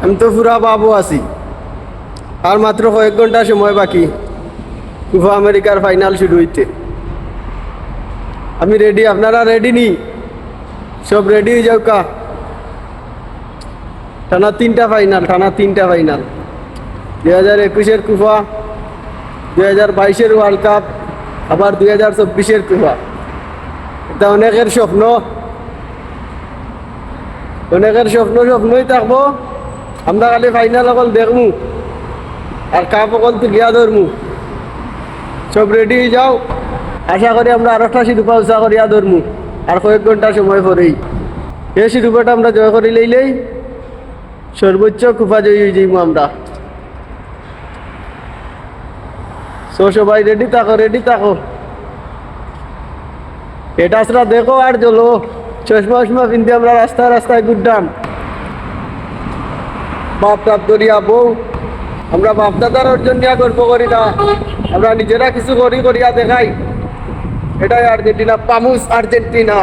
আমি তো পুরা বাবু আছি, আর মাত্র কয়েক ঘন্টা সময় বাকি কুফা আমেরিকার ফাইনাল শুরু হইতে। আমি রেডি, আপনারা রেডি নি? সব রেডি হয়ে যাও কা। টানা তিনটা ফাইনাল 2021-এর কুফা, 2022-এর ওয়ার্ল্ড কাপ, আবার 2024-এর কুফা। এটা অনেকের স্বপ্ন, স্বপ্নই থাকবো। আমরা খালি ফাইনাল অকল দেখমু আর কাপ অকল তুলিয়া ধরমু। সব রেডি হয়ে যাও। আশা করি আমরা আর একটা শিরোপা উৎসাহ করিয়া ধরমু আর কয়েক ঘন্টা সময় পরেই। এই শিরোপাটা আমরা জয় করি লইলেই সর্বোচ্চ কুফা জয়ী হয়ে যাইমু আমরা। সবাই রেডি থাকো। এটা আসরা দেখো আর চলো। চশমা পিনতে আমরা রাস্তায় ঘুরতাম। বাপ দরিয়া বউ, আমরা বাপ দাদার অর্জন নিয়ে গর্ব করি না, আমরা নিজেরা কিছু করিয়া দেখাই। এটাই আর্জেন্টিনা, পামুস আর্জেন্টিনা।